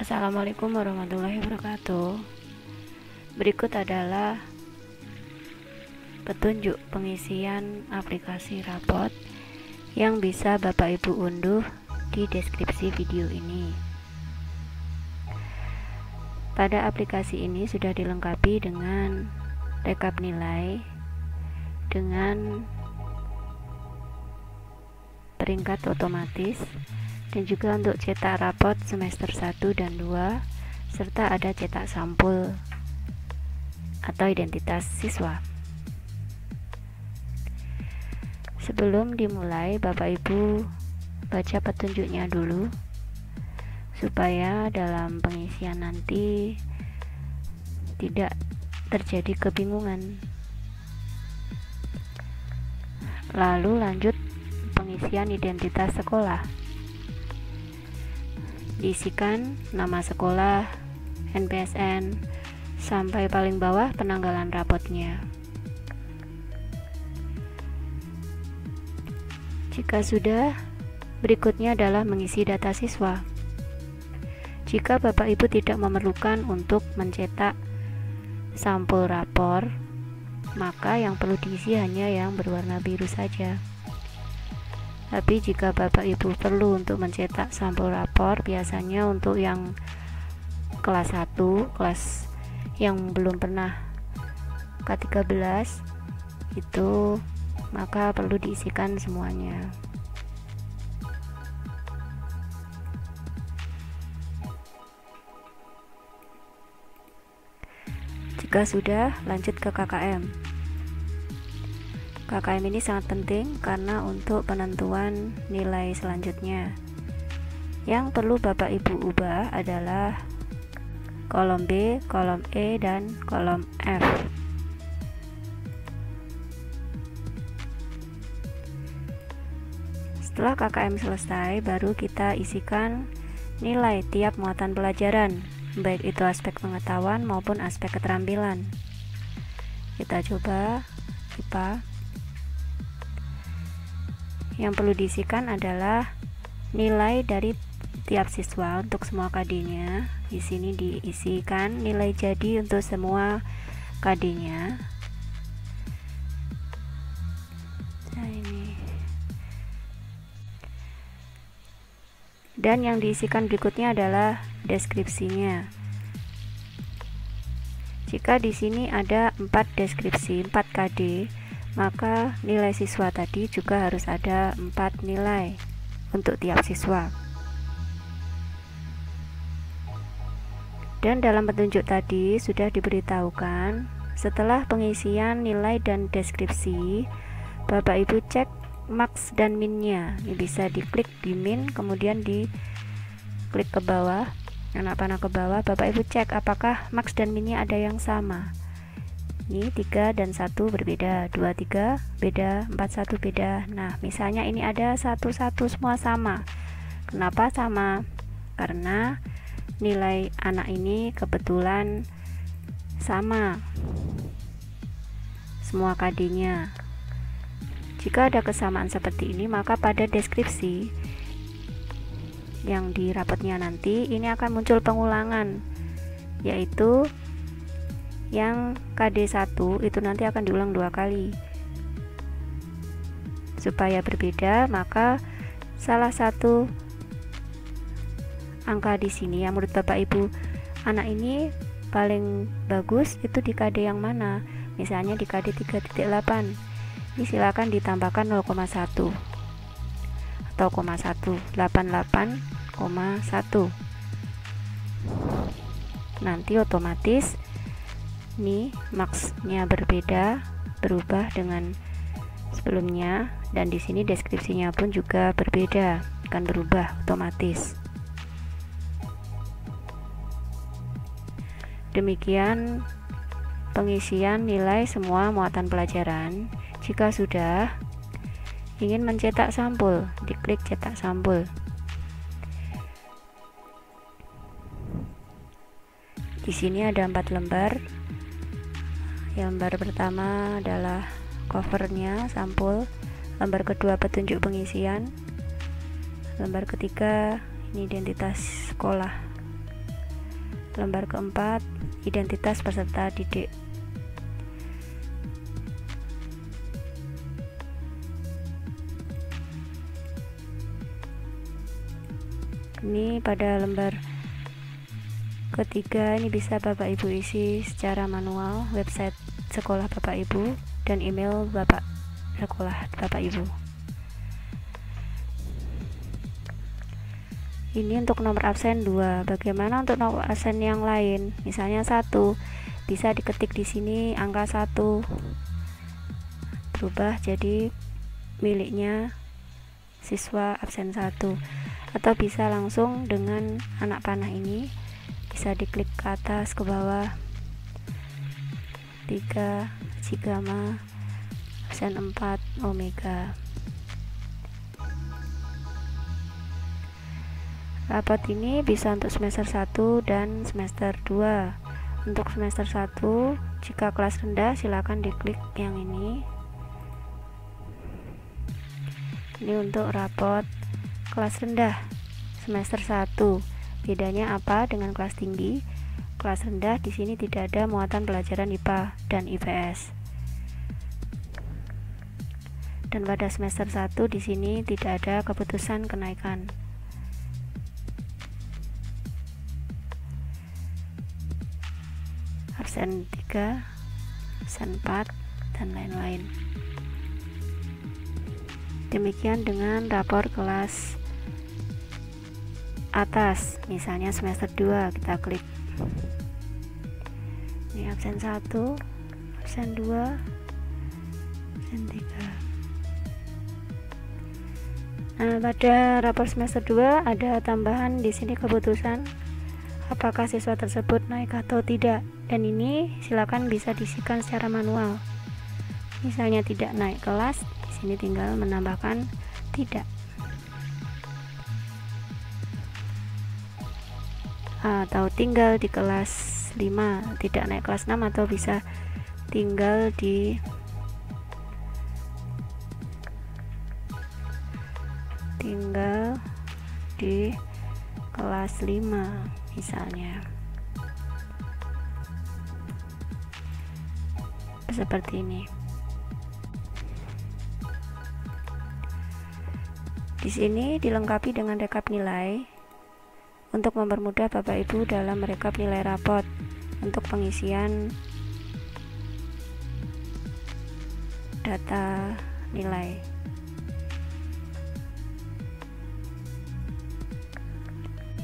Assalamualaikum warahmatullahi wabarakatuh. Berikut adalah petunjuk pengisian aplikasi rapot yang bisa Bapak Ibu unduh di deskripsi video ini. Pada aplikasi ini sudah dilengkapi dengan rekap nilai, dengan peringkat otomatis, dan juga untuk cetak rapot semester 1 dan 2, serta ada cetak sampul atau identitas siswa. Sebelum dimulai, Bapak Ibu baca petunjuknya dulu supaya dalam pengisian nanti tidak terjadi kebingungan. Lalu lanjut pengisian identitas sekolah. Diisikan nama sekolah, NPSN, sampai paling bawah penanggalan rapotnya. Jika sudah, berikutnya adalah mengisi data siswa. Jika Bapak Ibu tidak memerlukan untuk mencetak sampul rapor, maka yang perlu diisi hanya yang berwarna biru saja. Tapi jika Bapak Ibu perlu untuk mencetak sampul rapor, biasanya untuk yang kelas 1, kelas yang belum pernah K13 itu, maka perlu diisikan semuanya. Jika sudah, lanjut ke KKM. KKM ini sangat penting karena untuk penentuan nilai selanjutnya. Yang perlu Bapak Ibu ubah adalah kolom B, kolom E, dan kolom F. Setelah KKM selesai, baru kita isikan nilai tiap muatan pelajaran, baik itu aspek pengetahuan maupun aspek keterampilan. Kita coba IPA. Yang perlu diisikan adalah nilai dari tiap siswa untuk semua KD-nya. Di sini diisikan nilai jadi untuk semua KD-nya. Nah, ini. Dan yang diisikan berikutnya adalah deskripsinya. Jika di sini ada 4 deskripsi, 4 KD, maka nilai siswa tadi juga harus ada 4 nilai untuk tiap siswa. Dan dalam petunjuk tadi sudah diberitahukan, setelah pengisian nilai dan deskripsi, Bapak Ibu cek max dan minnya. Ini bisa diklik di min, kemudian diklik ke bawah, anak panah ke bawah, Bapak Ibu cek apakah max dan minnya ada yang sama. Ini 3 dan 1 berbeda, 2, 3 beda, 4, 1 beda. Nah, misalnya ini ada 1, 1 semua sama. Kenapa sama? Karena nilai anak ini kebetulan sama semua KD-nya. Jika ada kesamaan seperti ini, maka pada deskripsi yang di rapotnya nanti ini akan muncul pengulangan, yaitu yang KD1 itu nanti akan diulang 2 kali. Supaya berbeda, maka salah satu angka di sini yang menurut Bapak Ibu anak ini paling bagus itu di KD yang mana? Misalnya di KD 3.8. Ini silakan ditambahkan 0,1 atau 0,1, 88,1. Nanti otomatis ini max-nya berbeda, berubah dengan sebelumnya, dan di sini deskripsinya pun juga berbeda, akan berubah otomatis. Demikian pengisian nilai semua muatan pelajaran. Jika sudah, ingin mencetak sampul, diklik cetak sampul. Di sini ada 4 lembar. Lembar pertama adalah covernya sampul, lembar kedua petunjuk pengisian, lembar ketiga ini identitas sekolah. lembar keempat, identitas peserta didik. Ini pada lembar ketiga, ini bisa Bapak Ibu isi secara manual website sekolah Bapak Ibu dan email Bapak sekolah Bapak Ibu. Ini untuk nomor absen 2. Bagaimana untuk nomor absen yang lain? Misalnya 1, bisa diketik di sini angka 1 berubah jadi miliknya siswa absen 1, atau bisa langsung dengan anak panah ini, bisa diklik ke atas ke bawah 3 Sigma absen 4 Omega. Rapot ini bisa untuk semester 1 dan semester 2. Untuk semester 1, jika kelas rendah silakan diklik yang ini. Ini untuk rapot kelas rendah semester 1. Bedanya apa dengan kelas tinggi? Kelas rendah di sini tidak ada muatan pelajaran IPA dan IPS. Dan pada semester 1 di sini tidak ada keputusan kenaikan. Absen 3, absen 4, dan lain-lain. Demikian dengan rapor kelas atas, misalnya semester 2, kita klik. Ini absen 1, absen 2, absen 3. Nah, pada rapor semester 2 ada tambahan di sini keputusan apakah siswa tersebut naik atau tidak, dan ini silakan bisa diisikan secara manual. Misalnya tidak naik kelas, di sini tinggal menambahkan tidak. Atau tinggal di kelas 5, tidak naik kelas 6, atau bisa tinggal di kelas 5 misalnya. Seperti ini. Di sini dilengkapi dengan rekap nilai untuk mempermudah Bapak Ibu dalam merekap nilai rapot untuk pengisian data nilai.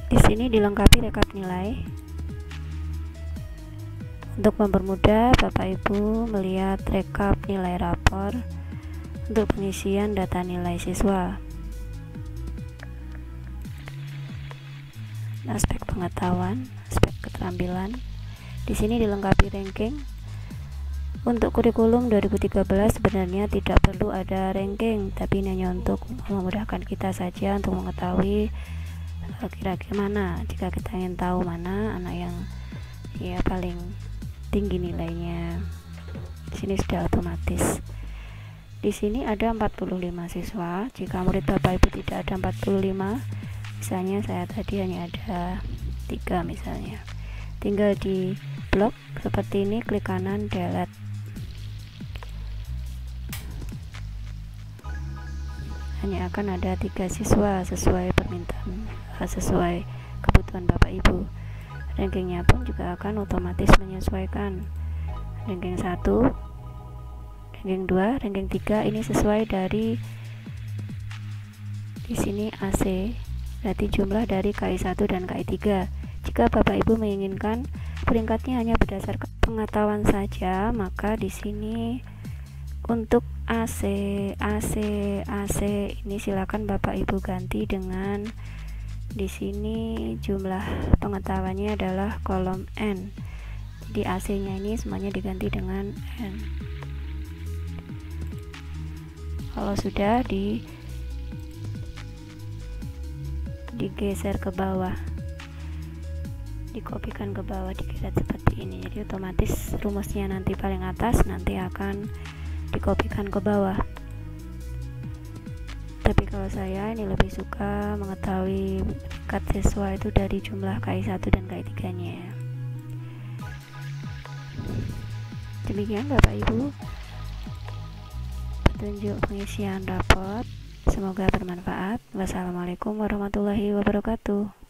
Di sini dilengkapi rekap nilai untuk mempermudah Bapak Ibu melihat rekap nilai rapor untuk pengisian data nilai siswa. Aspek pengetahuan, aspek keterampilan. Di sini dilengkapi ranking. Untuk kurikulum 2013 sebenarnya tidak perlu ada ranking, tapi hanya untuk memudahkan kita saja untuk mengetahui kira-kira mana jika kita ingin tahu mana anak yang paling tinggi nilainya. Di sini sudah otomatis. Di sini ada 45 siswa. Jika murid Bapak Ibu tidak ada 45, misalnya saya tadi hanya ada 3 misalnya, tinggal di blok seperti ini, klik kanan delete. Hanya akan ada 3 siswa sesuai permintaan, sesuai kebutuhan Bapak Ibu. Rankingnya pun juga akan otomatis menyesuaikan. Ranking 1, ranking 2, ranking 3 ini sesuai dari di sini AC, berarti jumlah dari KI 1 dan KI 3. Jika Bapak Ibu menginginkan peringkatnya hanya berdasarkan pengetahuan saja, maka di sini untuk AC ini silakan Bapak Ibu ganti dengan di sini jumlah pengetahuannya adalah kolom N. Jadi AC-nya ini semuanya diganti dengan N. Kalau sudah digeser ke bawah, dikopikan ke bawah, digeser seperti ini. Jadi otomatis rumusnya nanti paling atas nanti akan dikopikan ke bawah. Tapi kalau saya ini lebih suka mengetahui tingkat siswa itu dari jumlah KI 1 dan KI 3 nya. Demikian Bapak Ibu petunjuk pengisian rapot, semoga bermanfaat. Wassalamualaikum warahmatullahi wabarakatuh.